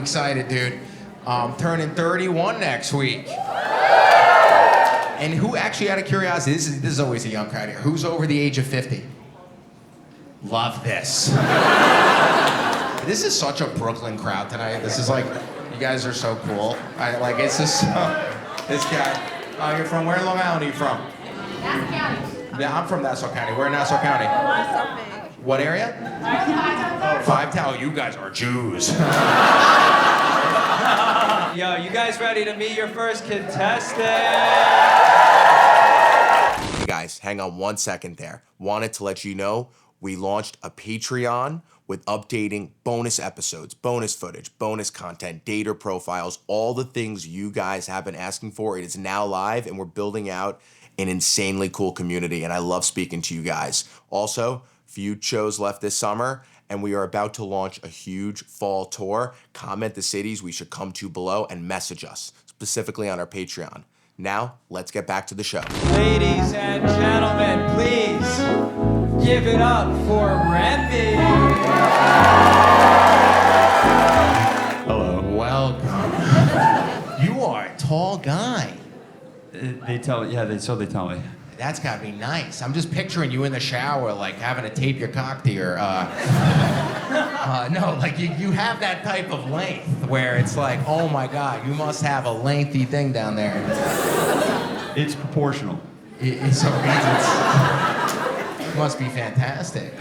excited, dude. Turning 31 next week. And who actually, out of curiosity, this is always a young crowd here. Who's over the age of 50? Love this. This is such a Brooklyn crowd tonight. This is like, you guys are so cool. It's just, this guy. You're from where in Long Island are you from? Nassau County. Yeah, I'm from Nassau County. Where in Nassau County? What area? Five Town. Oh, you guys are Jews. Yo, you guys ready to meet your first contestant? Hey guys, hang on 1 second there. Wanted to let you know we launched a Patreon with UpDating bonus episodes, bonus footage, bonus content, dater profiles, all the things you guys have been asking for. It is now live and we're building out an insanely cool community and I love speaking to you guys. Also, few shows left this summer and we are about to launch a huge fall tour. Comment the cities we should come to below and message us, specifically on our Patreon. Now, let's get back to the show. Ladies and gentlemen, please give it up for Remy. Hello. Welcome. You are a tall guy. They tell me, so they tell me. That's gotta be nice. I'm just picturing you in the shower, like having to tape your cock to your, no, like you have that type of length where it's like, oh my God, you must have a lengthy thing down there. It's proportional. It must be fantastic.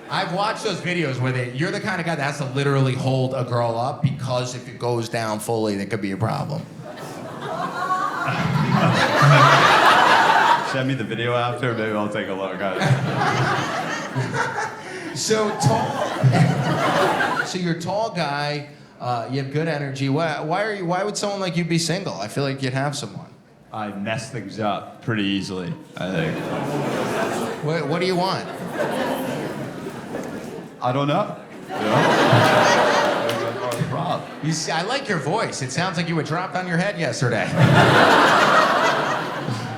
I've watched those videos where you're the kind of guy that has to literally hold a girl up because if it goes down fully, there could be a problem. Send me the video after, maybe I'll take a look at it. So tall. So you're a tall guy. You have good energy. Why would someone like you be single? I feel like you'd have someone. I mess things up pretty easily, I think. What do you want? I don't know. You see, I like your voice. It sounds like you were dropped on your head yesterday.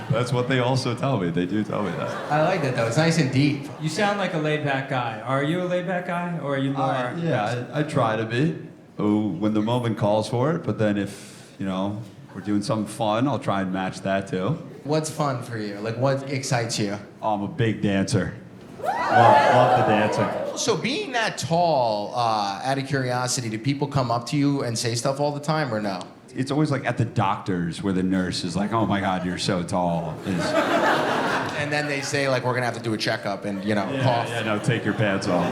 That's what they also tell me. They do tell me that. I like that though. It's nice and deep. You sound like a laid-back guy. Are you a laid-back guy, or are you more? I try to be. When the moment calls for it, but then if, we're doing something fun, I'll try and match that too. What's fun for you? Like, what excites you? I'm a big dancer. Love the dancing. So being that tall, out of curiosity, do people come up to you and say stuff all the time or no? It's always like at the doctor's where the nurse is like, oh my God, you're so tall. And then they say like, we're gonna have to do a checkup and, cough. Yeah, no, take your pants off.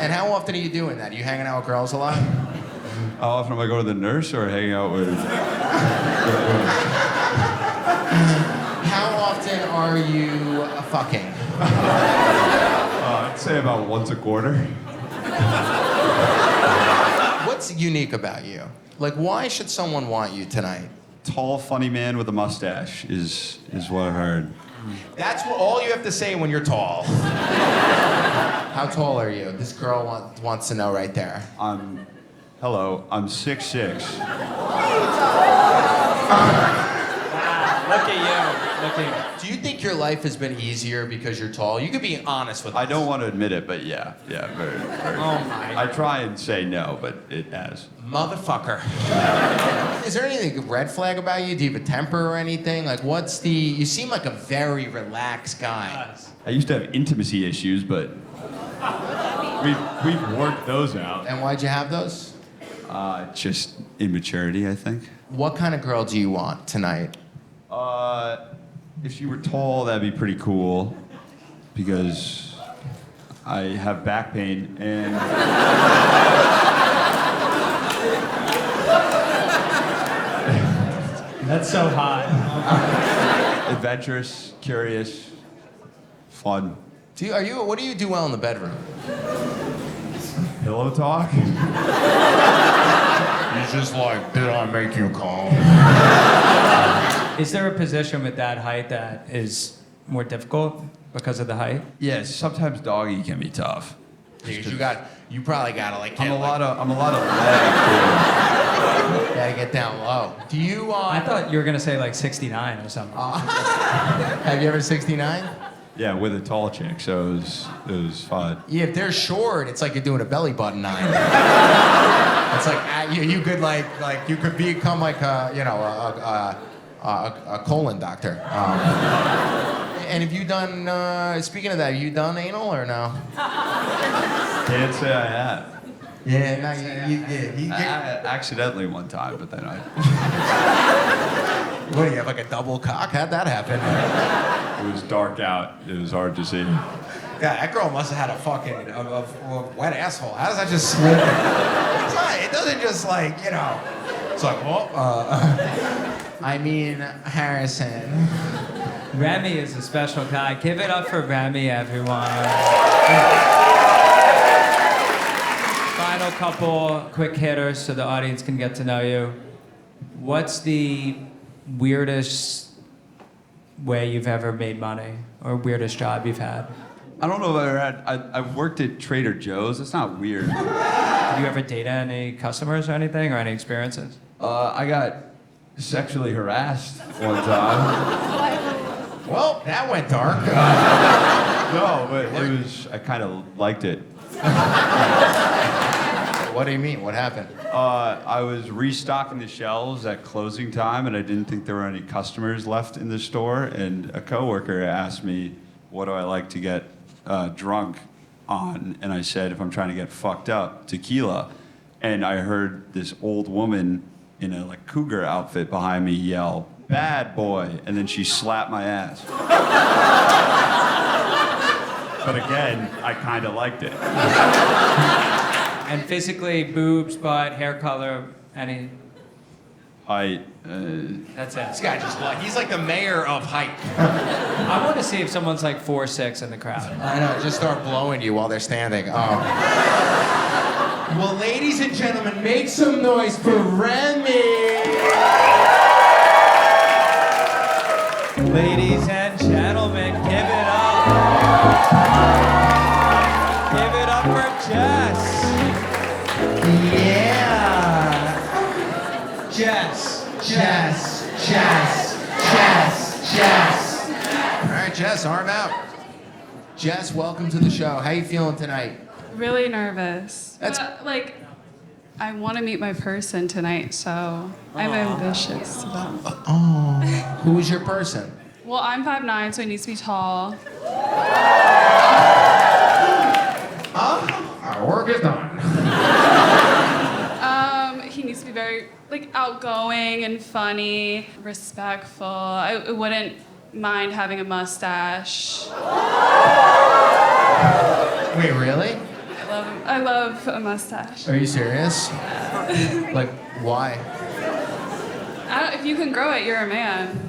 And how often are you doing that? Are you hanging out with girls a lot? How often am I going to the nurse or hanging out with... How often are you fucking? I'd say about once a quarter. What's unique about you? Like, why should someone want you tonight? Tall, funny man with a mustache is what I heard. That's all you have to say when you're tall. How tall are you? This girl wants to know right there. I'm 6'6". Look at you. Do you think your life has been easier because you're tall? You could be honest with us. I don't want to admit it, but yeah, very. Oh my. I try and say no, but it has. Motherfucker. Is there anything red flag about you? Do you have a temper or anything? Like, you seem like a very relaxed guy. I used to have intimacy issues, but we've worked those out. And why'd you have those? Just immaturity, I think. What kind of girl do you want tonight? If she were tall, that'd be pretty cool, because I have back pain and... That's so hot. Adventurous, curious, fun. What do you do well in the bedroom? Pillow talk? He's just like, did I make you calm? Is there a position with that height that is more difficult because of the height? Yes, sometimes doggy can be tough. Dude, you probably gotta like. I'm a lot of leg. Gotta get down low. Do you? I thought you were gonna say like 69 or something. Have you ever 69? Yeah, with a tall chick, so it was fun. Yeah, if they're short, it's like you're doing a belly button nine. It's like you could you could become like a colon doctor. And have you done? Speaking of that, have you done anal or no? Can't say I have. Yeah, no, I accidentally one time, but then I. What do you have, like a double cock? How'd that happen? It was dark out. It was hard to see. Yeah, that girl must have had a fucking a wet asshole. How does that just slip? It doesn't just It's like, well, I mean, Harrison. Remy is a special guy. Give it up for Remy, everyone. Final couple quick hitters so the audience can get to know you. What's the weirdest way you've ever made money or weirdest job you've had? I don't know if I've ever had. I've worked at Trader Joe's. It's not weird. Did you ever date any customers or anything or any experiences? I got sexually harassed one time. Well, that went dark. No, but it was. I kind of liked it. What do you mean? What happened? I was restocking the shelves at closing time, and I didn't think there were any customers left in the store. And a coworker asked me, "What do I like to get drunk on?" And I said, "If I'm trying to get fucked up, tequila." And I heard this old woman in a cougar outfit behind me yell, "Bad boy!" And then she slapped my ass. But again, I kind of liked it. And physically, boobs, butt, hair color, any? Height. That's it. This guy he's like the mayor of height. I want to see if someone's like 4'6" in the crowd. I know, just start blowing you while they're standing. Well, ladies and gentlemen, make some noise for Remy! Ladies and gentlemen, give it up. Give it up for Jess. Yeah! Jess. All right, Jess, arm out. Jess, welcome to the show. How you feeling tonight? Really nervous. That's- I want to meet my person tonight, so I'm ambitious about it. Oh, who is your person? Well, I'm 5'9", so he needs to be tall. Our work is done. He needs to be very outgoing and funny, respectful. I wouldn't mind having a mustache. Wait, really? I love a mustache. Are you serious? Why? If you can grow it, you're a man.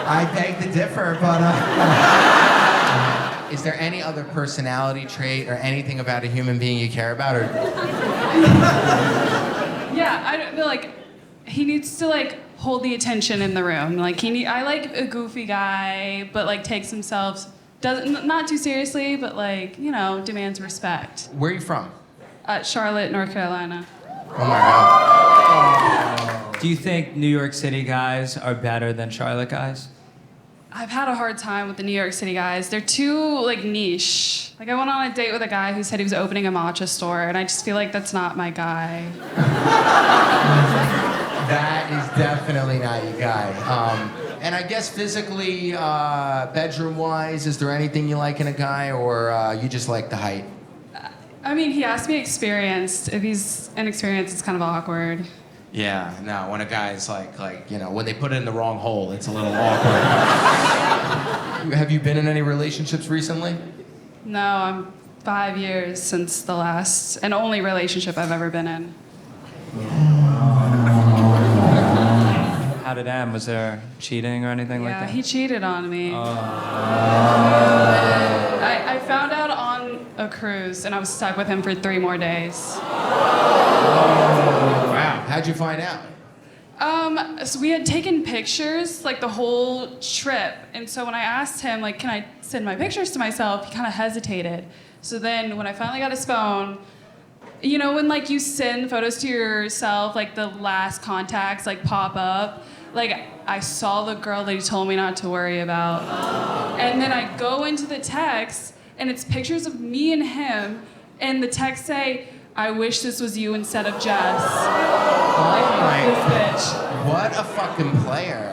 I beg to differ, but is there any other personality trait or anything about a human being you care about? Or Yeah, I don't he needs to hold the attention in the room. I like a goofy guy, but takes himself not too seriously, but demands respect. where are you from? Charlotte, North Carolina. Oh my God. Do you think New York City guys are better than Charlotte guys? I've had a hard time with the New York City guys. They're too niche. I went on a date with a guy who said he was opening a matcha store, and I just feel like that's not my guy. That is definitely not your guy. And I guess physically, bedroom-wise, is there anything you like in a guy, or you just like the height? I mean, he asked me experienced. If he's inexperienced, it's kind of awkward. Yeah, no, when a guy's when they put it in the wrong hole, it's a little awkward. Have you been in any relationships recently? No, I'm 5 years since the last and only relationship I've ever been in. How did it end? Was there cheating or anything like Yeah, that? he cheated on me. I found out on a cruise, and I was stuck with him for 3 more days. Wow. How'd you find out? So we had taken pictures the whole trip, and so when I asked him can I send my pictures to myself, he kind of hesitated. So then when I finally got his phone, when you send photos to yourself, the last contacts pop up. like, I saw the girl that he told me not to worry about. And then I go into the text, and it's pictures of me and him, and the text say, I wish this was you instead of Jess. Like, this bitch. What a fucking player.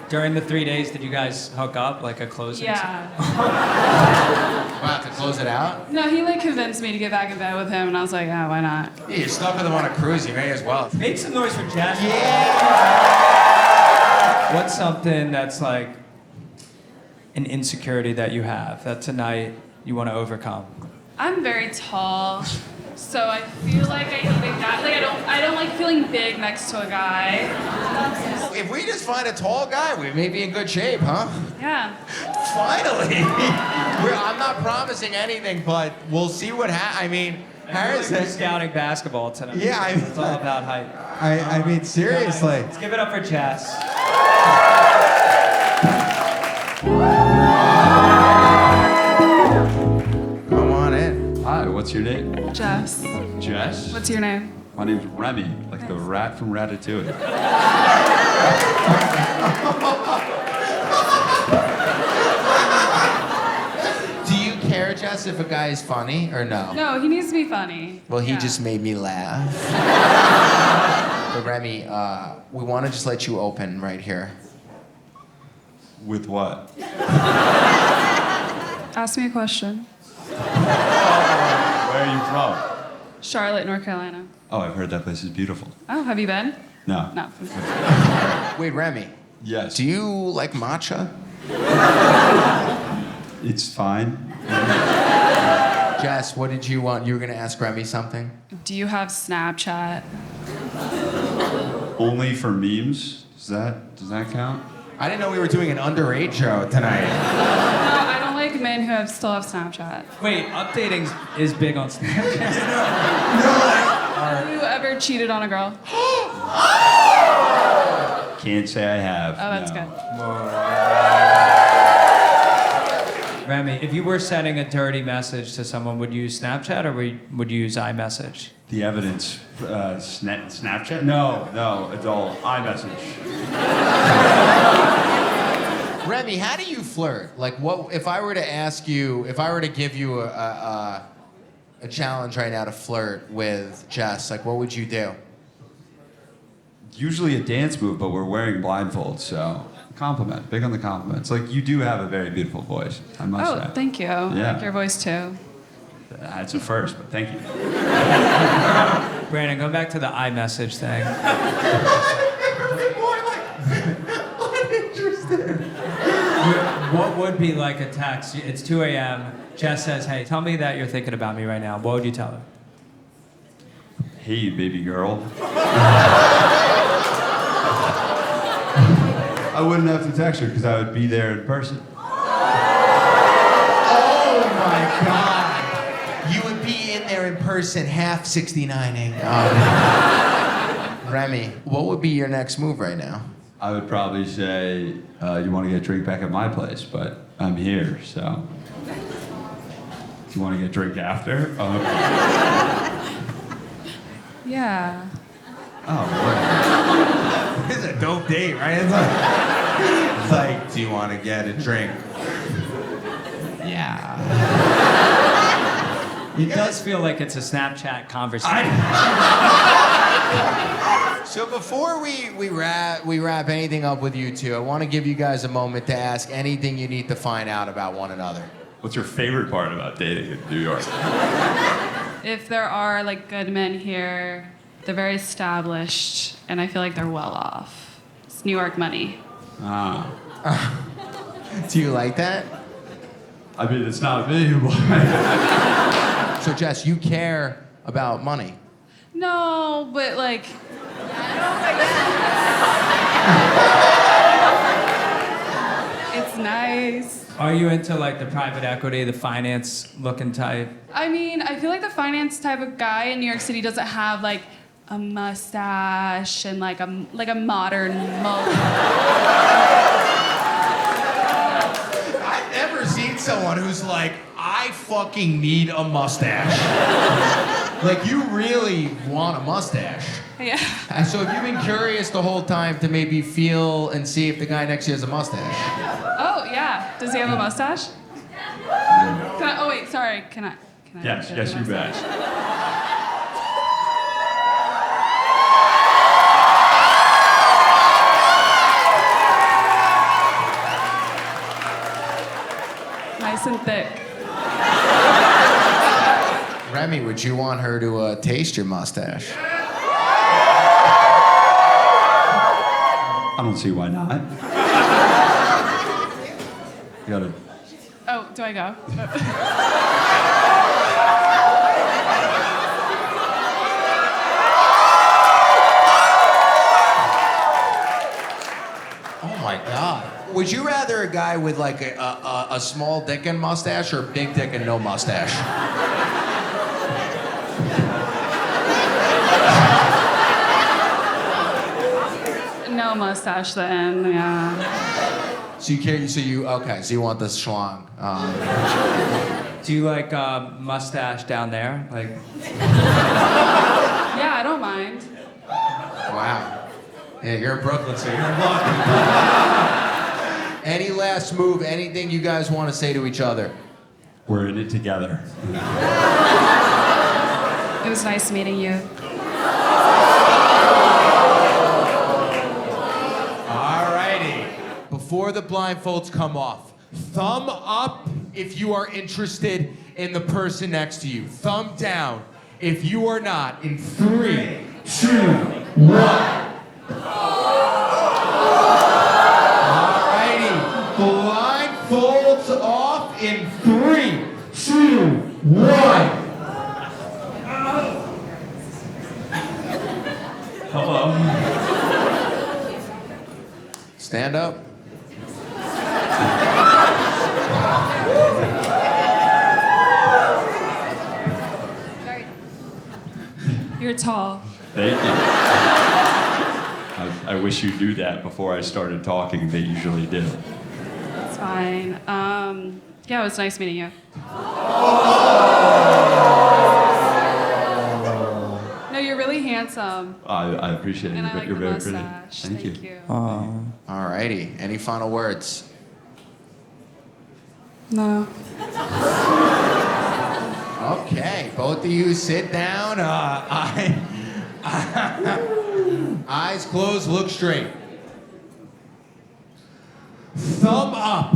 During the 3 days, did you guys hook up, like a closing? Yeah. We'll have to close it out. No, he like convinced me to get back in bed with him, and I was like, why not? Yeah, you're stuck with him on a cruise. You may as well. Make some noise for Jess. Yeah. What's something that's like an insecurity that you have that tonight you want to overcome? I'm very tall, so I feel like I need a guy. Like I don't like feeling big next to a guy. If we just find a tall guy, we may be in good shape, huh? Yeah. Finally. I'm not promising anything, but we'll see what happens. I mean, Harris We're scouting basketball tonight. Yeah, it's all about height. I mean, seriously. Let's give it up for Jess. Come on in. Hi, what's your name? Jess. Jess? What's your name? My name's Remy, like the rat from Ratatouille. Do you care, Jess, if a guy is funny or no? No, he needs to be funny. Well, he Yeah. just made me laugh. But Remy, we want to just let you open right here. With what? Ask me a question. Where are you from? Charlotte, North Carolina. Oh, I've heard that place is beautiful. Oh, have you been? No. No. Wait, Remy, Yes. do you like matcha? It's fine. Jess, what did you want? You were going to ask Remy something? Do you have Snapchat? Only for memes? Does that count? I didn't know we were doing an underage show tonight. No, I don't like men who still have Snapchat. Wait, updating is big on Snapchat. Have you ever cheated on a girl? Can't say I have. Oh, that's no. good. Remy, if you were sending a dirty message to someone, would you use Snapchat or would you use iMessage? The evidence, Snapchat? No, adult iMessage. Remy, how do you flirt? Like, what if I were to ask you, if I were to give you a challenge right now to flirt with Jess, like, what would you do? Usually a dance move, but we're wearing blindfolds, so compliment. Big on the compliments. Like, you do have a very beautiful voice, I must say. Oh, thank you. I Yeah. like your voice too. That's a first, but thank you. Brandon, go back to the iMessage thing. What would be like a text? It's 2 a.m. Jess says, hey, tell me that you're thinking about me right now. What would you tell her? Hey, baby girl. I wouldn't have to text her because I would be there in person. Oh my God. You would be in there in person, half 69ing. Remy, what would be your next move right now? I would probably say, you want to get a drink back at my place, but I'm here, so. Do you want to get a drink after? Yeah. Oh, This is a dope date, right? It's like, do you want to get a drink? Yeah. It does feel like it's a Snapchat conversation. So before we wrap anything up with you two, I want to give you guys a moment to ask anything you need to find out about one another. what's your favorite part about dating in New York? If there are like good men here, they're very established, and I feel like they're well off. It's New York money. Ah. Do you like that? I mean, it's not me, but... So Jess, you care about money. No, but like. It's nice. Are you into like the private equity, the finance looking type? I mean, I feel like the finance type of guy in New York City doesn't have like a mustache and like a modern mohawk. I've never seen someone who's like, I fucking need a mustache. Like, you really want a mustache. Yeah. So have you been curious the whole time to maybe feel and see if the guy next to you has a mustache? Oh, yeah. Does he have a mustache? Oh, wait, sorry. Can I Yes, look at yes, the you bet. mustache? Nice and thick. Remy, would you want her to taste your mustache? I don't see why not. You gotta. Oh, do I go? Oh my God. Would you rather a guy with like a small dick and mustache or a big dick and no mustache? No mustache then, yeah. So you want the schlong. Do you like mustache down there? Like, Yeah, I don't mind. Wow. Yeah, you're in Brooklyn, so you're in luck. Any last move, anything you guys want to say to each other? We're in it together. It was nice meeting you. Alrighty. Before the blindfolds come off, thumb up if you are interested in the person next to you. Thumb down if you are not. In 3, 2, 1. Alrighty. Blindfolds off in 3, 2, 1. Hello. Stand up. You're tall. Thank you. I wish you knew that before I started talking. They usually do. It's fine. Yeah, it was nice meeting you. No, you're really handsome. I appreciate it. And I like You're the very mustache. pretty. Thank you. Alrighty. Any final words? No. Okay, both of you sit down. Eyes closed, look straight. Thumb up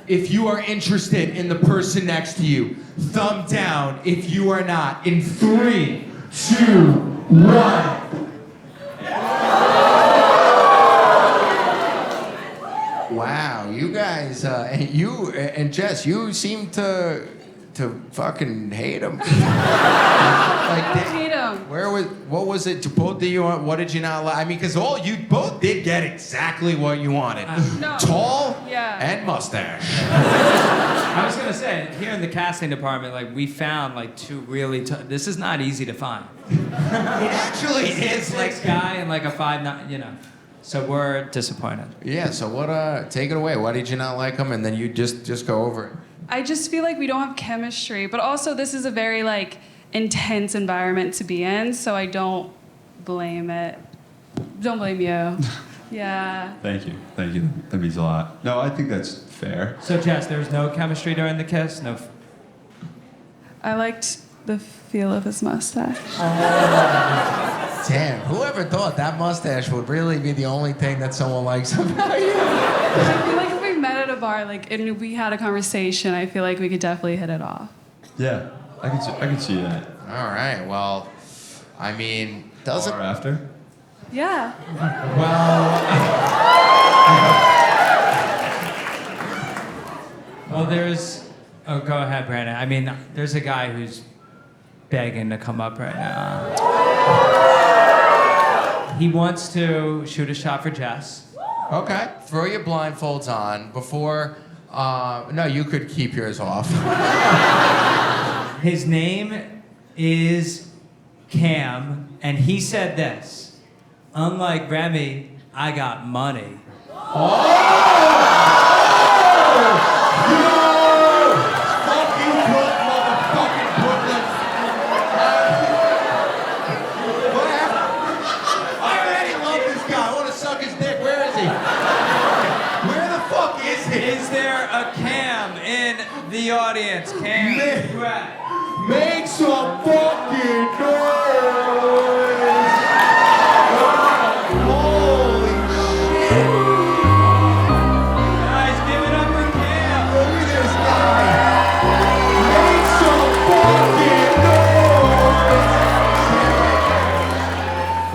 if you are interested in the person next to you. Thumb down if you are not. In 3, 2, 1. Wow, you guys, and Jess, you seem to fucking hate him. I don't hate him. What was it to both of you? What did you not like? I mean, because you both did get exactly what you wanted. No. Tall Yeah. and mustache. I was gonna say, here in the casting department, like we found like two really. This is not easy to find. It actually is like. 6 guy and like a 5'9", you know. So we're disappointed. Yeah. So what? Take it away. Why did you not like him? And then you just go over it. I just feel like we don't have chemistry, but also this is a very like intense environment to be in, so I don't blame it. Don't blame you. Yeah. Thank you. Thank you. That means a lot. No, I think that's fair. So Jess, there was no chemistry during the kiss. No. I liked the feel of his mustache. Damn. Whoever thought that mustache would really be the only thing that someone likes about you? I feel like if we met at a bar, like, and we had a conversation, I feel like we could definitely hit it off. Yeah, I can see that. All right. Well, I mean, doesn't. Or after? Yeah. Well, there's. Oh, go ahead, Brandon. I mean, there's a guy who's begging to come up right now. He wants to shoot a shot for Jess. Okay. Throw your blindfolds on before. No, you could keep yours off. His name is Cam, and he said this: "Unlike Remy, I got money." Is there a Cam in the audience? Cam, where you at? Make some fucking noise! Holy shit! Guys, give it up for Cam. Look at this guy! Make some fucking noise!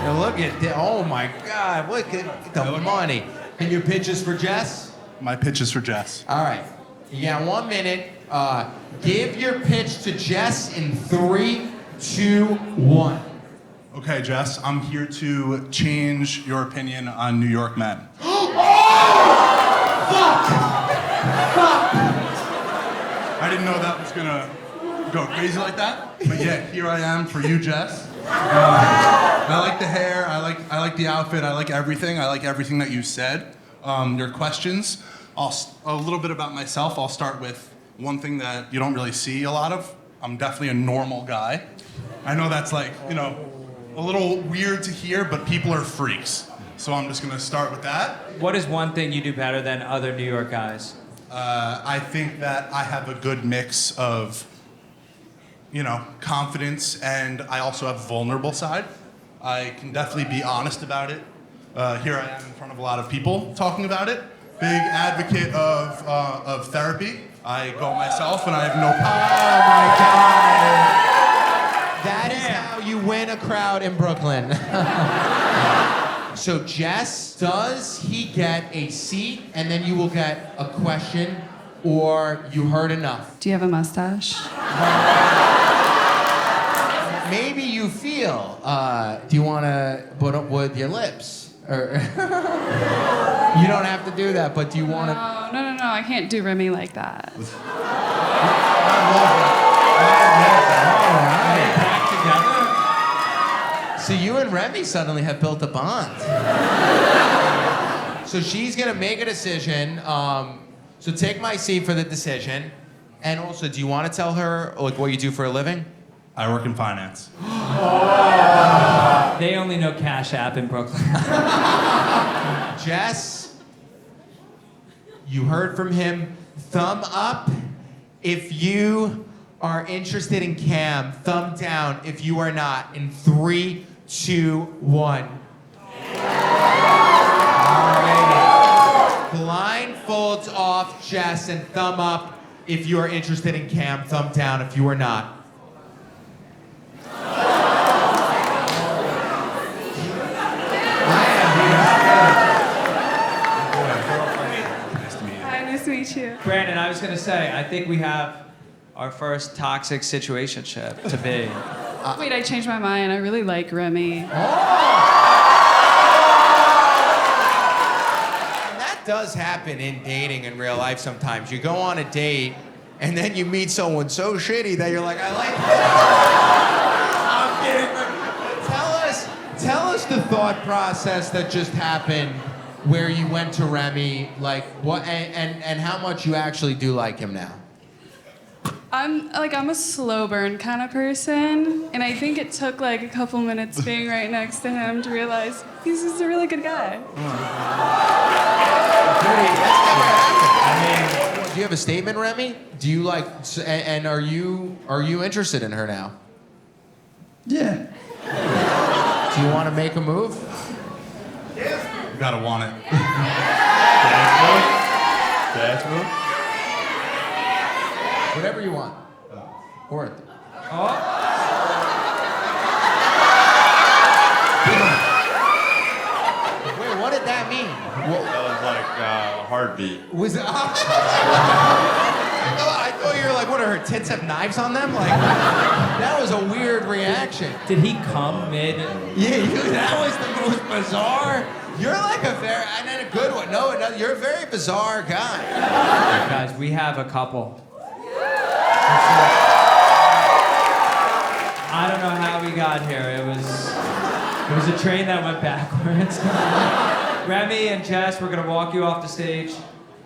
Now look at that! Oh my God! Look at the money. Can you pitch us for Jess? My pitch is for Jess. All right. You got 1 minute. Give your pitch to Jess in 3, 2, 1. Okay, Jess, I'm here to change your opinion on New York men. Fuck! I didn't know that was gonna go crazy like that, but yet here I am for you, Jess. I like the hair, I like the outfit, I like everything that you said. Your questions, a little bit about myself. I'll start with one thing that you don't really see a lot of. I'm definitely a normal guy. I know that's like, a little weird to hear, but people are freaks. So I'm just gonna start with that. What is one thing you do better than other New York guys? I think that I have a good mix of, confidence, and I also have a vulnerable side. I can definitely be honest about it. Here I am in front of a lot of people talking about it. Big advocate of therapy. I go myself, and I have no Oh my God! That is how you win a crowd in Brooklyn. So Jess, does he get a seat, and then you will get a question, or you heard enough? Do you have a mustache? Maybe you feel. Do you want to put up with your lips? Or you don't have to do that, but do you want to? No. I can't do Remy like that. Back together? So you and Remy suddenly have built a bond. So she's gonna make a decision. So take my seat for the decision. And also, do you want to tell her like what you do for a living? I work in finance. They only know Cash App in Brooklyn. Jess, you heard from him. Thumb up if you are interested in Cam. Thumb down if you are not. In 3, 2, 1. Alrighty. Blindfolds off, Jess, and thumb up if you are interested in Cam. Thumb down if you are not. Hi, nice to meet you. Brandon, I was gonna say, I think we have our first toxic situationship to be. Wait, I changed my mind. I really like Remy. That does happen in dating in real life sometimes. You go on a date, and then you meet someone so shitty that you're like, I like this. I'm kidding. Tell us the thought process that just happened where you went to Remy, like what, and how much you actually do like him now. I'm a slow burn kind of person, and I think it took like a couple minutes being right next to him to realize he's just a really good guy. Do you have a statement, Remy? Do you like, and are you interested in her now? Yeah. Do you want to make a move? You gotta want it. Dance move? Whatever you want. Or wait, what did that mean? That was like a heartbeat. Was it? I thought you were like, what are her tits have knives on them? Like, that was a weird reaction. Did he come mid? Yeah, that was the most bizarre. You're like a very, and then a good one. No, you're a very bizarre guy. Guys, we have a couple. I don't know how we got here. It was a train that went backwards. Remy and Jess, we're gonna walk you off the stage.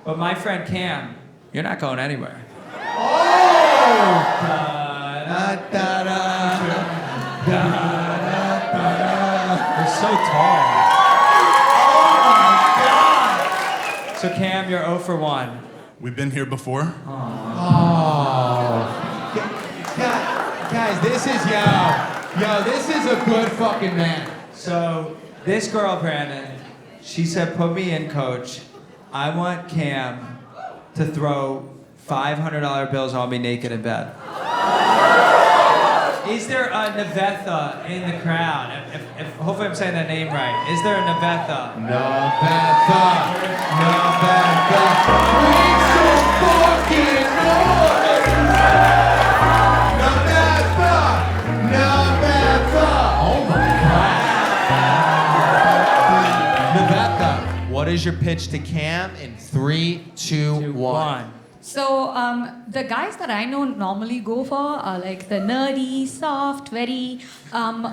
But my friend Cam, you're not going anywhere. You're so tall. So Cam, you're 0 for 1. We've been here before. Guys, this is this is a good fucking man. So this girl, Brandon, she said, put me in, coach. I want Cam to throw $500 bills on me naked in bed. Is there a Nivetha in the crowd? If hopefully I'm saying that name right. Is there a Nivetha? Nivetha. Make some fucking noise. Nivetha. Oh my God. Nivetha, what is your pitch to Cam in 3, 2, 1? So the guys that I know normally go for are like the nerdy, soft, very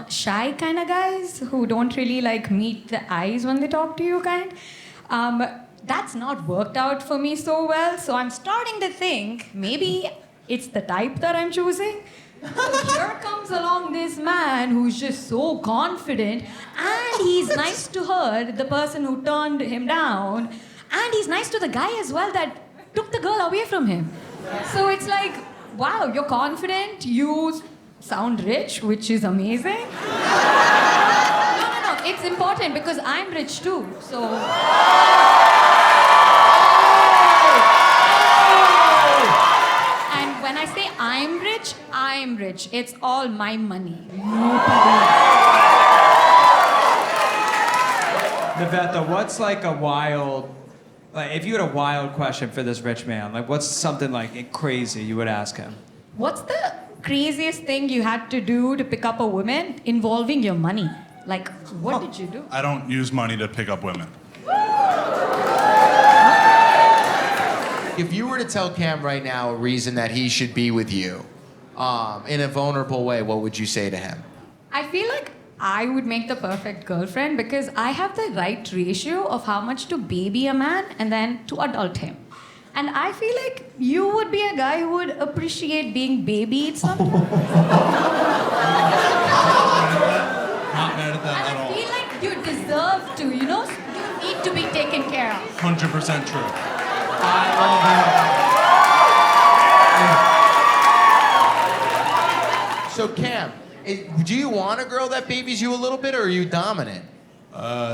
shy kind of guys who don't really like meet the eyes when they talk to you kind. That's not worked out for me so well, so I'm starting to think maybe it's the type that I'm choosing. So here comes along this man who's just so confident, and he's nice to her, the person who turned him down, and he's nice to the guy as well that took the girl away from him. So it's like, wow, you're confident, you sound rich, which is amazing. No, it's important because I'm rich too, so. And when I say I'm rich, it's all my money. Nivetha, what's like a wild, like if you had a wild question for this rich man, like what's something like crazy you would ask him? What's the craziest thing you had to do to pick up a woman involving your money? Like, what did you do? I don't use money to pick up women. If you were to tell Cam right now a reason that he should be with you, in a vulnerable way, what would you say to him? I feel like I would make the perfect girlfriend because I have the right ratio of how much to baby a man and then to adult him. And I feel like you would be a guy who would appreciate being babied sometimes. Not mad at that And at I all. feel like you deserve to, you need to be taken care of. 100% true. I love that. So Cam, do you want a girl that babies you a little bit, or are you dominant?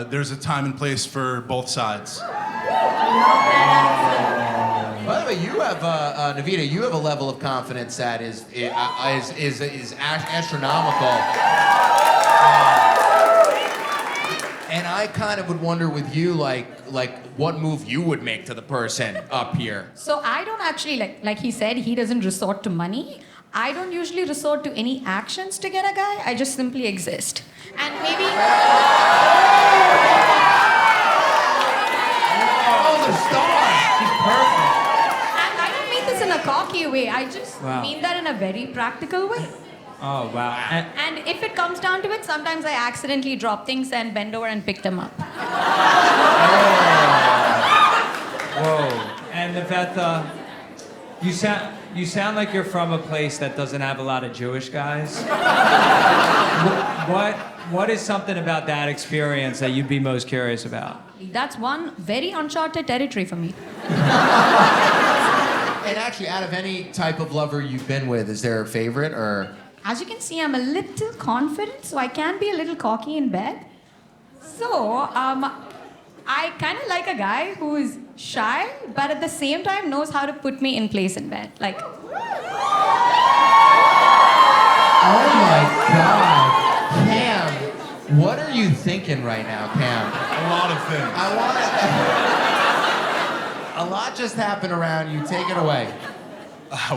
There's a time and place for both sides. By the way, you have Nvita. You have a level of confidence that is astronomical. And I kind of would wonder with you, like what move you would make to the person up here. So I don't actually, like he said, he doesn't resort to money. I don't usually resort to any actions to get a guy. I just simply exist. And maybe... Oh, the star! She's perfect. And I don't mean this in a cocky way. I just mean that in a very practical way. Oh, wow. And if it comes down to it, sometimes I accidentally drop things and bend over and pick them up. Whoa. And Nivetha, you sound like you're from a place that doesn't have a lot of Jewish guys. What is something about that experience that you'd be most curious about? That's one very uncharted territory for me. And actually, out of any type of lover you've been with, is there a favorite or? As you can see, I'm a little confident, so I can be a little cocky in bed. So, I kind of like a guy who is shy, but at the same time knows how to put me in place in bed. Like... Oh my God. Cam, what are you thinking right now, Cam? A lot of things. I want to... A lot just happened around you. Take it away.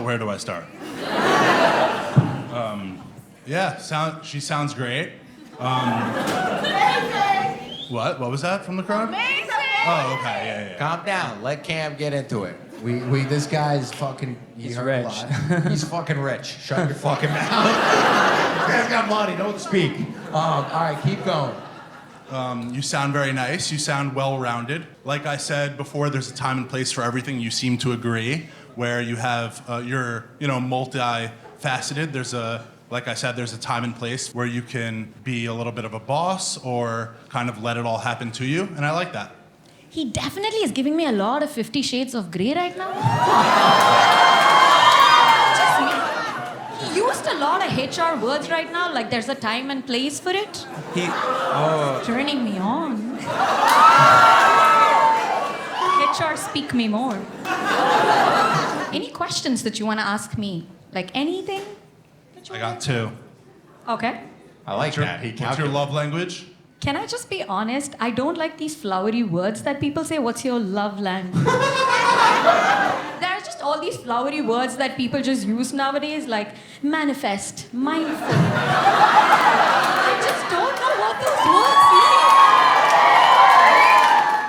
Where do I start? She sounds great. What was that from the crowd? Amazing! Oh, okay, yeah. Calm down. Let Cam get into it. This guy's fucking... He's heard rich. a lot. He's fucking rich. Shut your fucking mouth. This guy's got money. Don't speak. All right, keep going. You sound very nice. You sound well-rounded. Like I said before, there's a time and place for everything. You seem to agree. Where you have, you're, multifaceted. Like I said, there's a time and place where you can be a little bit of a boss or kind of let it all happen to you, and I like that. He definitely is giving me a lot of 50 Shades of Grey right now. Just me. He used a lot of HR words right now, like there's a time and place for it. Turning me on. HR, speak me more. Any questions that you want to ask me? Like anything? I got 2. I Okay. like that. What's your love language? Can I just be honest? I don't like these flowery words that people say. What's your love language? There are just all these flowery words that people just use nowadays, like manifest, mindful. I just don't know what those words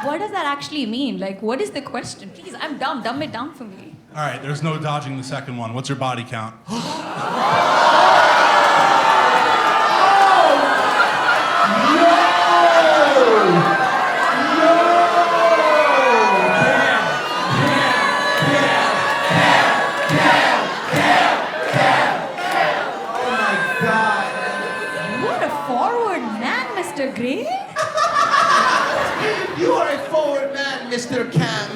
mean. What does that actually mean? Like, what is the question? Please, I'm dumb. Dumb it down for me. All right, there's no dodging the second one. What's your body count? What a forward man, Mr. Gray. You are a forward man, Mr. Cam.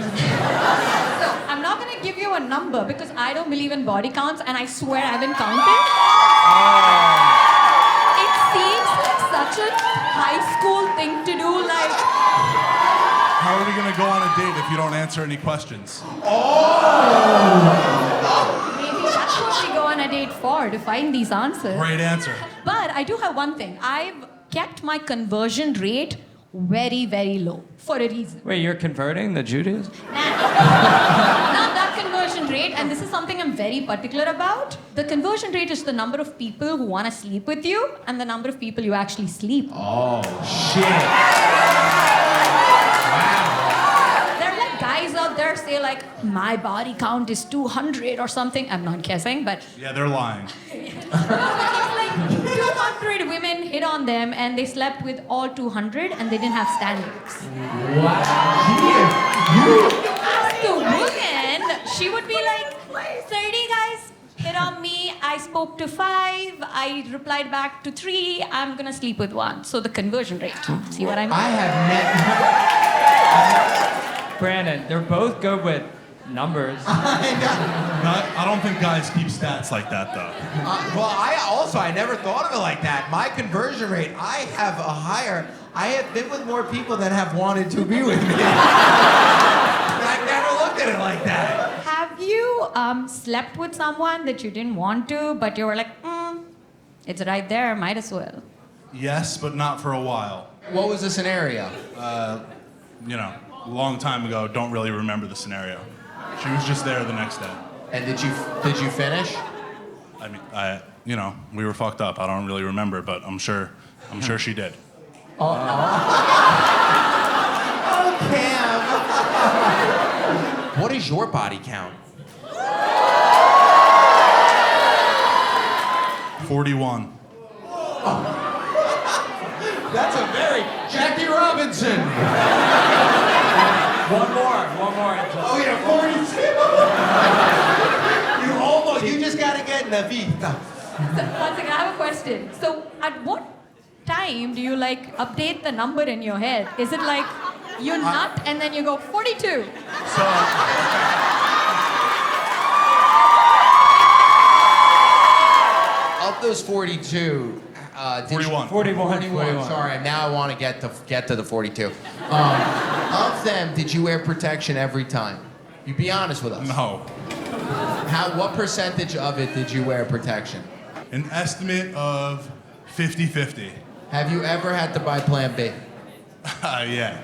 So, I'm not gonna give you a number because I don't believe in body counts and I swear I haven't counted. It seems like such a high school thing to do, like, How are we gonna go on a date if you don't answer any questions? maybe that's what we go on a date for, to find these answers. Great answer. But I do have one thing. I've kept my conversion rate very, very low for a reason. Wait, you're converting the Judas? Not that conversion rate, and this is something I'm very particular about. The conversion rate is the number of people who want to sleep with you and the number of people you actually sleep with. Oh, shit. There are like guys out there say like, my body count is 200 or something. I'm not guessing, but Yeah, they're lying. it's like 200 women hit on them and they slept with all 200 and they didn't have standards. Wow. Ask the woman, she would be like, 30 guys hit on me, I spoke to 5, I replied back to 3, I'm gonna sleep with 1. So the conversion rate. See what I mean? I have Brandon, they're both good with numbers. I don't think guys keep stats like that, though. I never thought of it like that. My conversion rate, I have a higher. I have been with more people than have wanted to be with me. I've never looked at it like that. Have you slept with someone that you didn't want to, but you were like, it's right there, might as well? Yes, but not for a while. What was the scenario? You know, a long time ago, don't really remember the scenario. She was just there the next day. And did you finish? I mean, we were fucked up. I don't really remember, but I'm sure she did. Oh, Cam. What is your body count? 41. That's a very Jackie Robinson. One more. Oh yeah, 42. You just gotta get Nvita. So, one second, I have a question. So, at what time do you like update the number in your head? Is it like you nut and then you go 42? So, Of those 42, 41. 41. Sorry, now I want to get to the 42. Of them, did you wear protection every time? You be honest with us. No. What percentage of it did you wear protection? An estimate of 50-50. Have you ever had to buy Plan B? Yeah.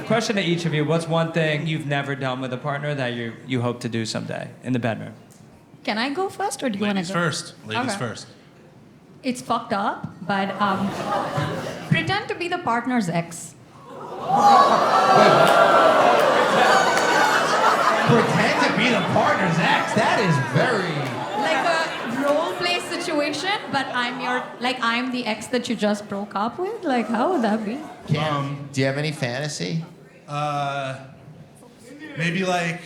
Question to each of you: what's one thing you've never done with a partner that you hope to do someday in the bedroom? Can I go first or do you want to Ladies go? first. Ladies Okay. first. It's fucked up, but pretend to be the partner's ex. Pretend to be the partner's ex. That is very. Like a role play situation, but I'm the ex that you just broke up with? Like, how would that be? Do you have any fantasy? Maybe like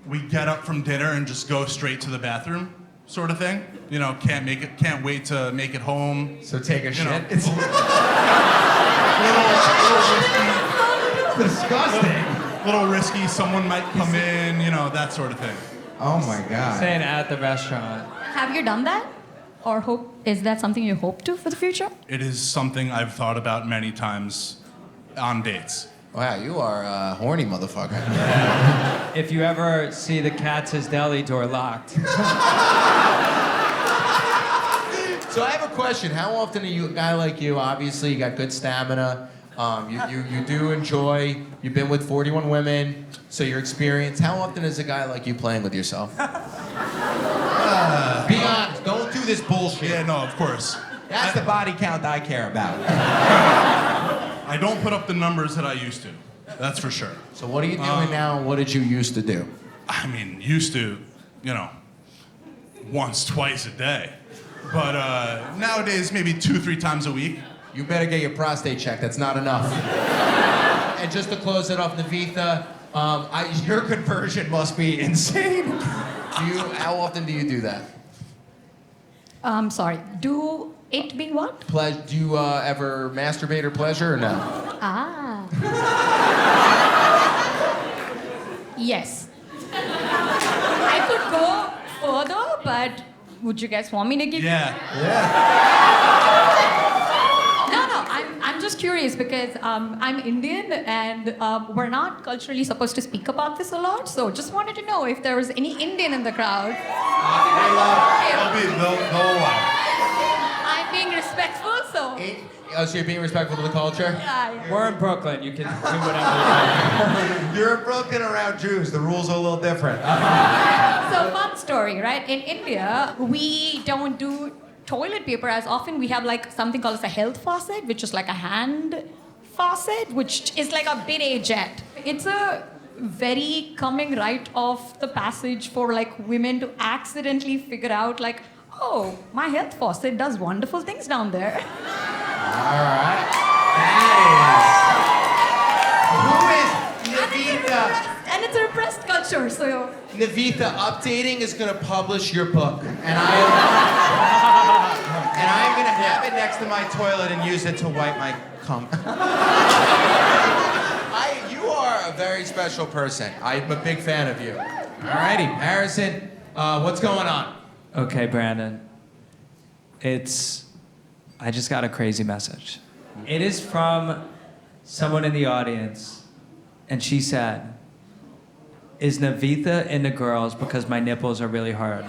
we get up from dinner and just go straight to the bathroom, sort of thing. You know, can't wait to make it home. So take a You know. shit. It's Little disgusting. Little risky. Someone might come in, you know, that sort of thing. Oh my God. Saying at the restaurant. Have you done that? Or is that something you hope to for the future? It is something I've thought about many times on dates. Wow, you are a horny motherfucker. If you ever see the Katz's Deli door locked. So I have a question. How often are you, a guy like you, obviously you got good stamina, you do enjoy, you've been with 41 women, so your experience, how often is a guy like you playing with yourself? Be honest, don't do this bullshit. Yeah, no, of course. That's the body count I care about. I don't put up the numbers that I used to. That's for sure. So what are you doing now, and what did you used to do? I mean, used to, you know, once, twice a day. But nowadays, maybe 2-3 times a week. You better get your prostate checked. That's not enough. And just to close it off, Nvita, your conversion must be insane. How often do you do that? Sorry. Do it be what? Do you ever masturbate or pleasure or no? Ah. Yes. I could go further, but would you guys want me to give you? Yeah. No, I'm just curious because I'm Indian and we're not culturally supposed to speak about this a lot. So just wanted to know if there was any Indian in the crowd. They'll allow. I'm being respectful, so. Oh, so you're being respectful to the culture? Yeah. We're in Brooklyn. You can do whatever you want. You're in Brooklyn around Jews. The rules are a little different. So fun story, right? In India, we don't do toilet paper as often. We have like something called as a health faucet, which is like a hand faucet, which is like a bidet jet. It's a very coming rite of the passage for like women to accidentally figure out like, oh, my health faucet does wonderful things down there. All right. Nice. Who is Nvita? And it's a repressed culture, so. Nvita, UpDating is going to publish your book, and I'm going to have it next to my toilet and use it to wipe my cum. You are a very special person. I'm a big fan of you. All righty, Harrison, what's going on? Okay, Brandon. I just got a crazy message. It is from someone in the audience, and she said, "Is Nvita into girls because my nipples are really hard?"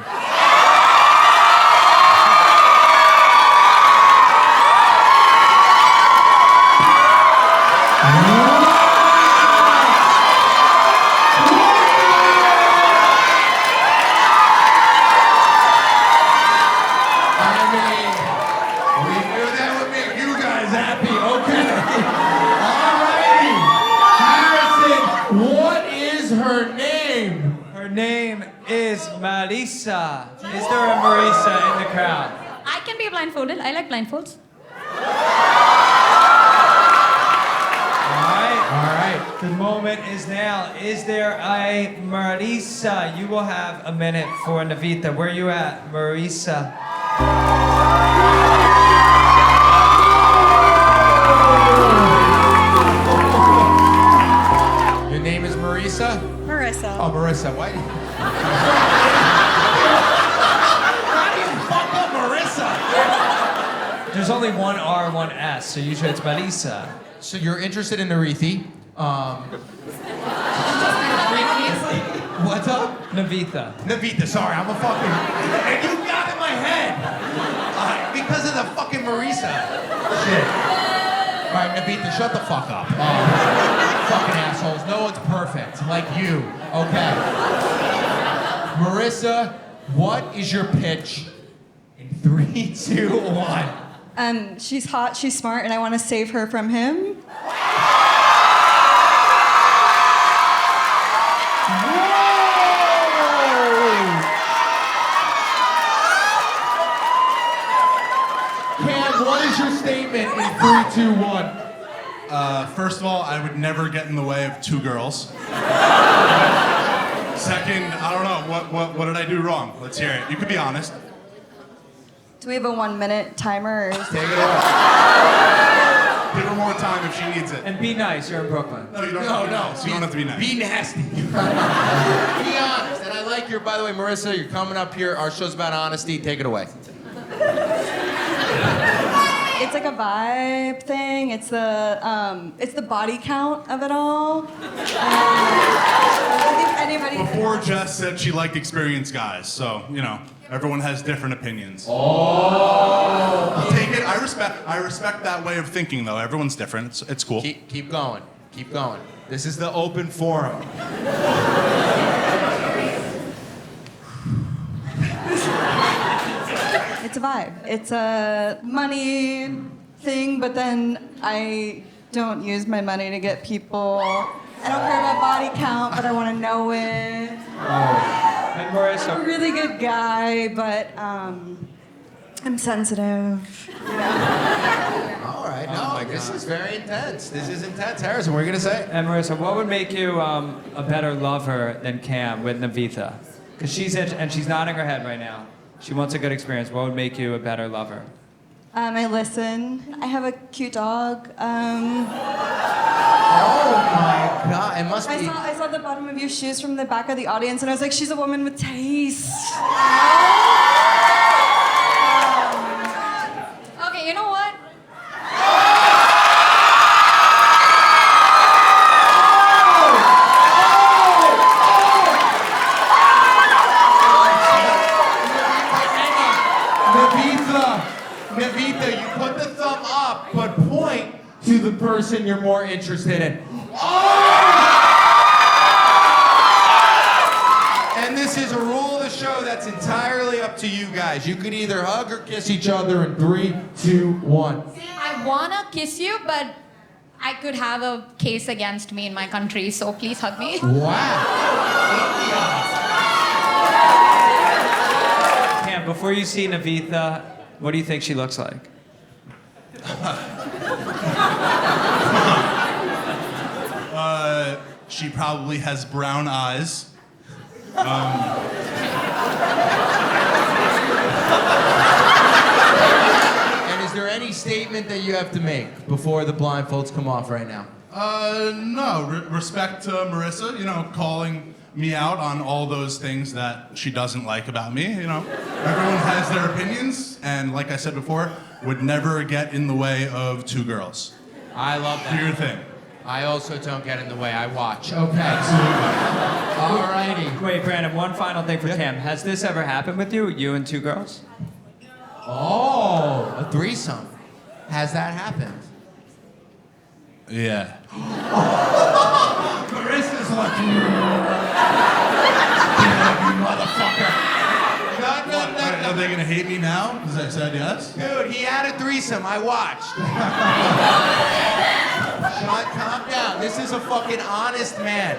Marissa. Is there a Marissa in the crowd? I can be blindfolded. I like blindfolds. All right. The moment is now. Is there a Marissa? You will have a minute for Nvita. Where are you at, Marissa? Your name is Marissa? Marissa. Oh, Marissa. Why? How do you fuck up Marissa? There's only one R and one S, so usually it's Marissa. So you're interested in Narithi. What's up? Nvita. Nvita, sorry, I'm a fucking... And you got in my head! Because of the fucking Marissa. Shit. All right, Nvita, shut the fuck up. Fucking assholes. No one's perfect. Like you. Okay. Marissa, what is your pitch? In 3, 2, 1. She's hot, she's smart, and I want to save her from him. Cam, what is your statement in 3, 2, 1? First of all, I would never get in the way of 2 girls. Second, I don't know, what did I do wrong? Let's hear it. You could be honest. Do we have a 1-minute timer? Or Take it away. Give her 1 more time if she needs it. And be nice. You're in Brooklyn. No, you don't have to be nice. You don't have to be nice. Be nasty. Be honest. And I like your, by the way, Marissa, you're coming up here. Our show's about honesty. Take it away. It's like a vibe thing. It's the body count of it all. I think anybody. Before Jess said she liked experienced guys, so you know everyone has different opinions. Oh. I'll take it. I respect that way of thinking, though. Everyone's different. It's cool. Keep going. Keep going. This is the open forum. It's a vibe. It's a money thing, but then I don't use my money to get people. I don't care about body count, but I want to know it. And I'm a Marissa, really good guy, but I'm sensitive. All right. No, this is very intense. This is intense. Harrison, what are you going to say? and Marissa, what would make you a better lover than Cam with Nvita? Because she's nodding her head right now. She wants a good experience. What would make you a better lover? I listen. I have a cute dog. Oh, my God. It must be... I saw the bottom of your shoes from the back of the audience, and I was like, she's a woman with taste. Okay, you know what? Nvita, you put the thumb up, but point to the person you're more interested in. Oh! And this is a rule of the show that's entirely up to you guys. You could either hug or kiss each other in 3, 2, 1. I wanna kiss you, but I could have a case against me in my country, so please hug me. Wow. Cam, before you see Nvita, what do you think she looks like? She probably has brown eyes. And is there any statement that you have to make before the blindfolds come off right now? No. Respect to Marissa, you know, calling me out on all those things that she doesn't like about me, you know. Everyone has their opinions, and like I said before, would never get in the way of two girls. I love Do that. your thing. I also don't get in the way. I watch. Okay. All righty. Wait, Brandon, one final thing for Cam. Has this ever happened with you? You and two girls? Oh, a threesome. Has that happened? Yeah. Marissa's lucky. You motherfucker. No. Are they gonna hate me now? Because I said yes? Dude, he had a threesome. I watched. Sean, calm down. This is a fucking honest man.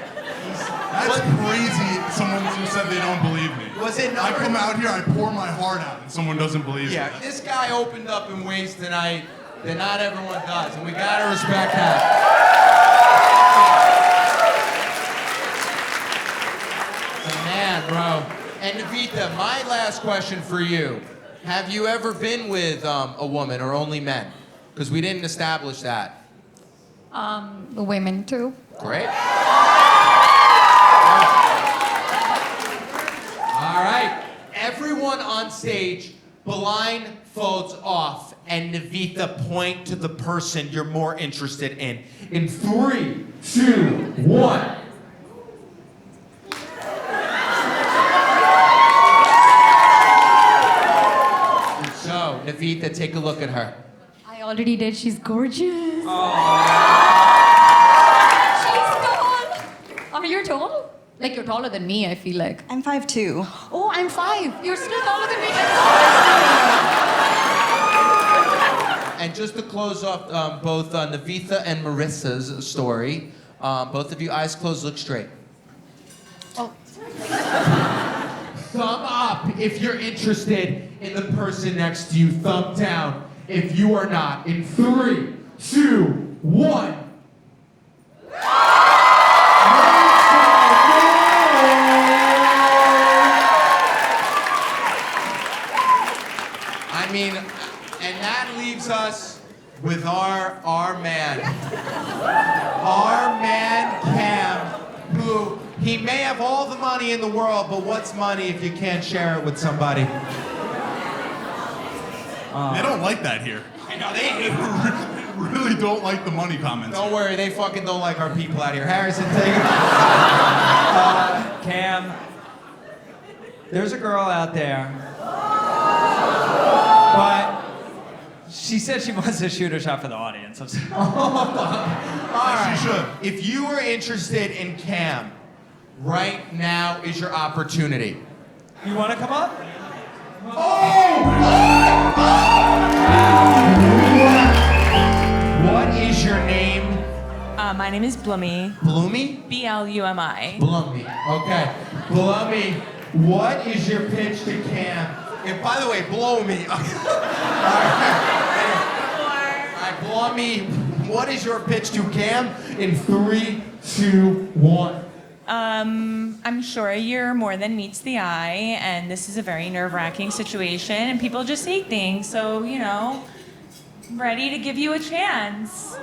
That's crazy. Someone who said they don't believe me. Was it I number- come out here, I pour my heart out, and someone doesn't believe Yeah, me. this guy opened up in ways tonight that not everyone does, and we gotta respect that. The man, bro. And Nvita, my last question for you. Have you ever been with a woman or only men? Because we didn't establish that. Women too. Great. All right. Everyone on stage, blindfolds off, and Nvita, point to the person you're more interested in. In 3, 2, 1. So, Nvita, take a look at her. I already did. She's gorgeous. She's tall. Are you tall? Like you're taller than me, I feel like. I'm 5'2". Oh, I'm 5. You're still taller than me. And just to close off both Nvita and Marissa's story, both of you, eyes closed, look straight. Oh. Thumb up if you're interested in the person next to you. Thumb down if you are not. In 3, 2, 1. I mean, and that leaves us with our man. He may have all the money in the world, but what's money if you can't share it with somebody? They don't like that here. I know they Really don't like the money comments. Don't worry, they fucking don't like our people out here. Harrison, take it. Cam, there's a girl out there, but she said she wants to shoot her shot for the audience. I'm sorry. All right. She should. If you are interested in Cam, right now is your opportunity. You want to come up? What is your name? My name is Bloomie. Bloomie? Blumi. Bloomie. Okay. Bloomie, what is your pitch to Cam? And by the way, blow me. All right, Bloomie, what is your pitch to Cam in 3, 2, 1? I'm sure you're more than meets the eye, and this is a very nerve-wracking situation, and people just say things, so, you know, I'm ready to give you a chance.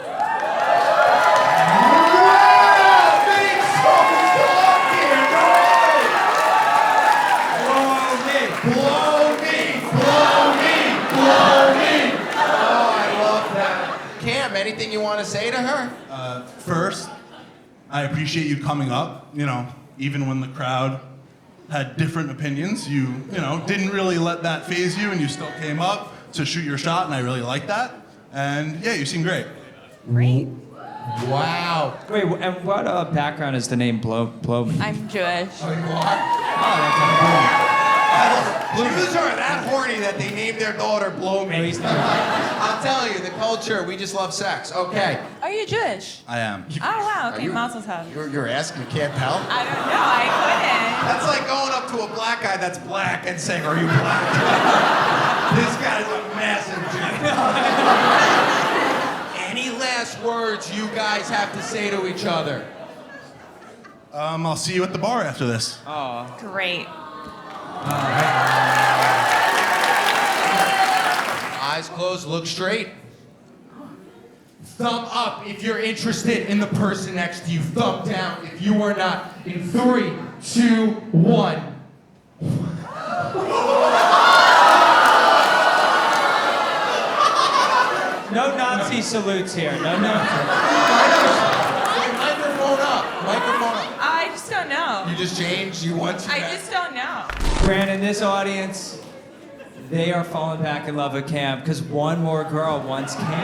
Cam, anything you want to say to her? First, I appreciate you coming up. You know, even when the crowd had different opinions, you didn't really let that phase you, and you still came up to shoot your shot, and I really like that. And yeah, you seem great. Great. Wow. Wait, and what background is the name Blow? I'm Jewish. Oh, you are? Jews are that horny that they named their daughter Blow Me. I'm telling you, the culture, we just love sex. Okay. Are you Jewish? I am. Oh, wow, okay, you- Mazel tov. You're asking, you can't tell? I don't know, I That's like going up to a black guy that's black and saying, "Are you black?" This guy's a massive Jew. Any last words you guys have to say to each other? I'll see you at the bar after this. couldn't. Great. Eyes closed, look straight. Thumb up if you're interested in the person next to you. Thumb down if you are not. In 3, 2, 1. No Nazi salutes here. No Nazi. Microphone up. Microphone up. I just don't know. You just changed. You want to. I just don't know. Brandon, this audience, they are falling back in love with Cam because one more girl wants Cam.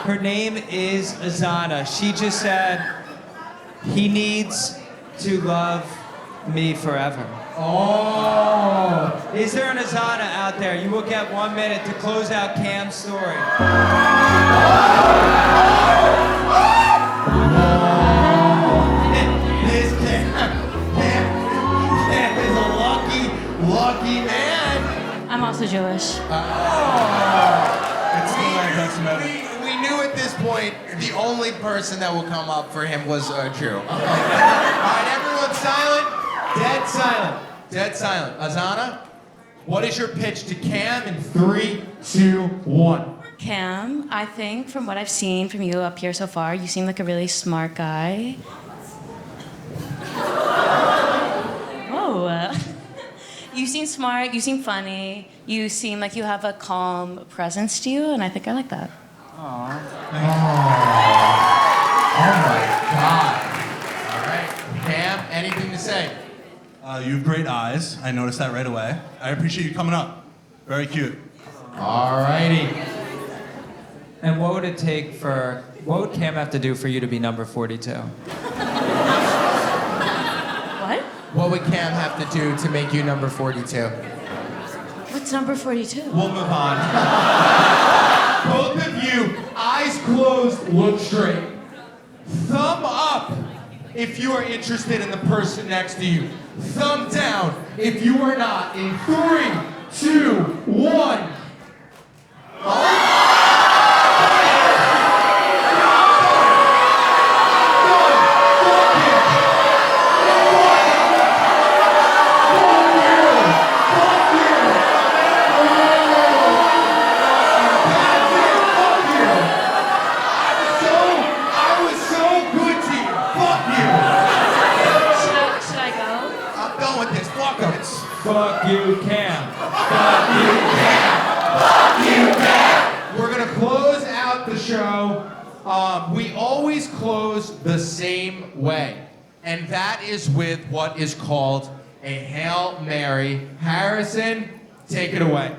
Her name is Aana. She just said, he needs to love me forever. Oh. Is there an Aana out there? You will get 1 minute to close out Cam's story. This Cam is a lucky man. I'm also Jewish. It's still very customary. We knew at this point the only person that would come up for him was a Jew. All right, everyone silent. Dead silent. Dead silent. Aana, what is your pitch to Cam in 3, 2, 1? Cam, I think from what I've seen from you up here so far, you seem like a really smart guy. Whoa. You seem smart, you seem funny, you seem like you have a calm presence to you, and I think I like that. Oh my God. All right. Cam, anything to say? You have great eyes. I noticed that right away. I appreciate you coming up. Very cute. All righty. And what would Cam have to do for you to be number 42? What? What would Cam have to do to make you number 42? What's number 42? We'll move on. Both of you, eyes closed, look straight. Thumb up if you are interested in the person next to you. Thumb down if you are not. In 3, 2, 1. I was so good to you. Fuck you, Cam. We're gonna close out the show. We always close the same way, and that is with what is called a Hail Mary. Harrison, take it away.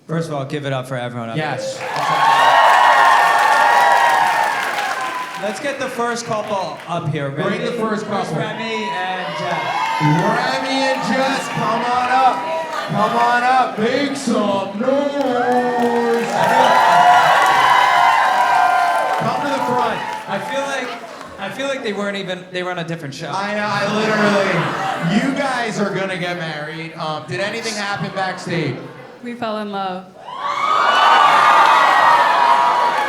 First of all, give it up for everyone up Yes. here. Let's get the first couple up here. Bring the first couple. Remy and Jess. Remy and Jess, come on up. Come on up. Make some noise. Come to the front. I feel like they were on a different show. I literally, you guys are gonna get married. Did anything happen backstage? We fell in love.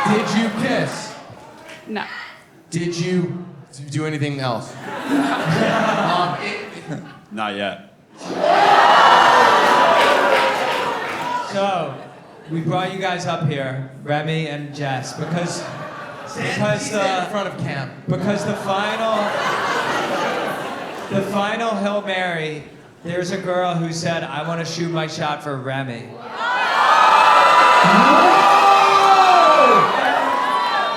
Did you kiss? No. Did you do anything else? Not yet. So, we brought you guys up here, Remy and Jess, because in front of Cam. Because the final Hail Mary, there's a girl who said, I want to shoot my shot for Remy.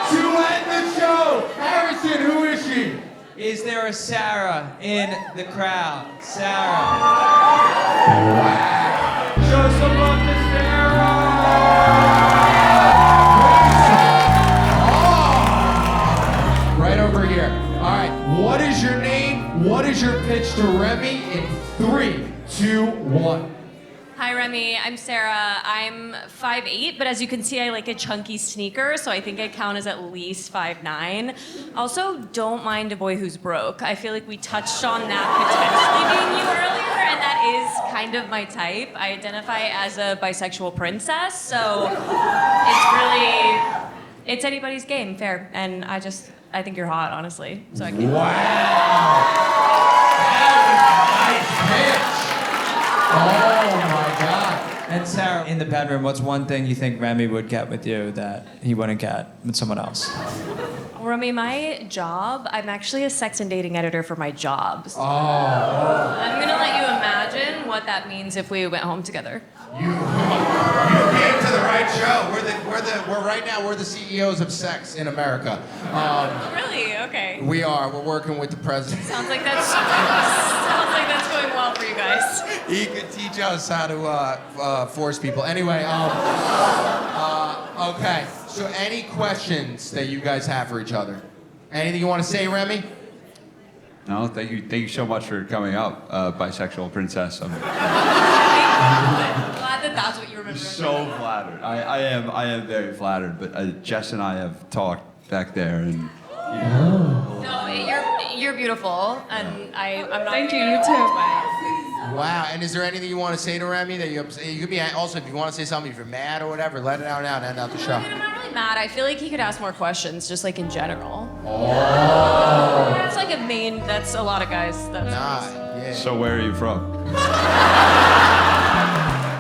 To end the show, Harrison, who is she? Is there a Sarah in the crowd? Sarah. Wow. Show some love to Sarah! Right over here. All right, what is your name? What is your pitch to Remy in 3, 2, 1? Hi, Remy. I'm Sarah. I'm 5'8", but as you can see, I like a chunky sneaker, so I think I count as at least 5'9". Also, don't mind a boy who's broke. I feel like we touched on that potentially being you earlier, and that is kind of my type. I identify as a bisexual princess, so it's anybody's game, fair. And I think you're hot, honestly. So I can. Wow. Nice pitch. Oh my God. And Sarah, in the bedroom, what's one thing you think Remy would get with you that he wouldn't get with someone else? Remy, my job, I'm actually a sex and dating editor for my job. So I'm gonna let you imagine what that means if we went home together. You came to the right show. We're the CEOs of sex in America. Really? Okay. We are. We're working with the president. Sounds like that's going well for you guys. He could teach us how to force people. Anyway, okay. So any questions that you guys have for each other? Anything you want to say, Remy? No, thank you so much for coming up, bisexual princess. I'm Glad that that's what you remember. so flattered. I am very flattered. But Jess and I have talked back there, and No, you're beautiful, and I'm not. Thank you. You too. Wow. And is there anything you want to say to Remy that you could be also, if you want to say something, if you're mad or whatever, let it out now and end out the show. I'm not really mad. I feel like he could ask more questions, just like in general. Oh. That's like that's a lot of guys. Yeah. so where are you from?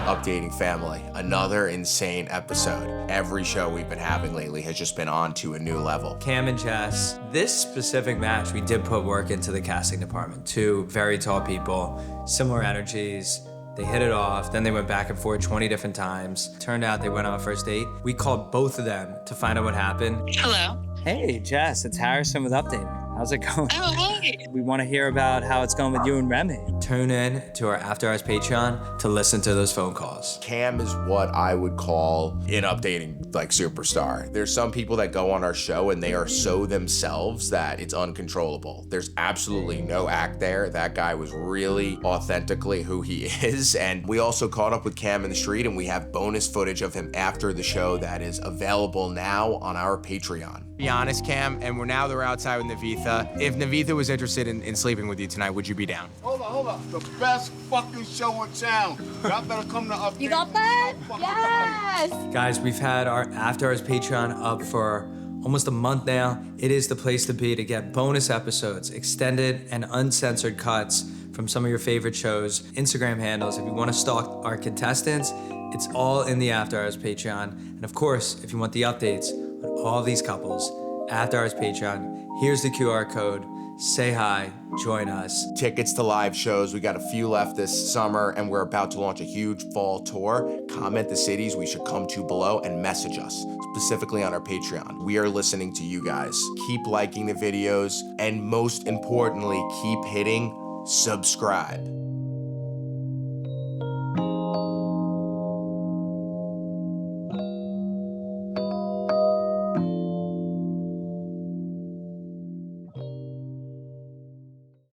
UpDating family, another insane episode. Every show we've been having lately has just been on to a new level. Cam and Jess, this specific match, we did put work into the casting department. Two very tall people, similar energies. They hit it off, then they went back and forth 20 different times. Turned out they went on a first date. We called both of them to find out what happened. Hello. Hey, Jess, it's Harrison with UpDating. How's it going? Oh, hey. We want to hear about how it's going with you and Remy. Tune in to our After Hours Patreon to listen to those phone calls. Cam is what I would call an UpDating like superstar. There's some people that go on our show and they are so themselves that it's uncontrollable. There's absolutely no act there. That guy was really authentically who he is. And we also caught up with Cam in the street, and we have bonus footage of him after the show that is available now on our Patreon. Be honest, Cam, and they're outside with Nvita. If Nvita was interested in sleeping with you tonight, would you be down? Hold on. The best fucking show in town. Y'all better come to UpDating. You got that? Yes! Guys, we've had our After Hours Patreon up for almost a month now. It is the place to be to get bonus episodes, extended and uncensored cuts from some of your favorite shows, Instagram handles. If you want to stalk our contestants, it's all in the After Hours Patreon. And of course, if you want the updates on all these couples, After Hours Patreon, here's the QR code. say hi, join us. Tickets to live shows. We got a few left this summer, and we're about to launch a huge fall tour. Comment the cities we should come to below and message us, specifically on our Patreon. We are listening to you guys. Keep liking the videos, and most importantly, keep hitting subscribe.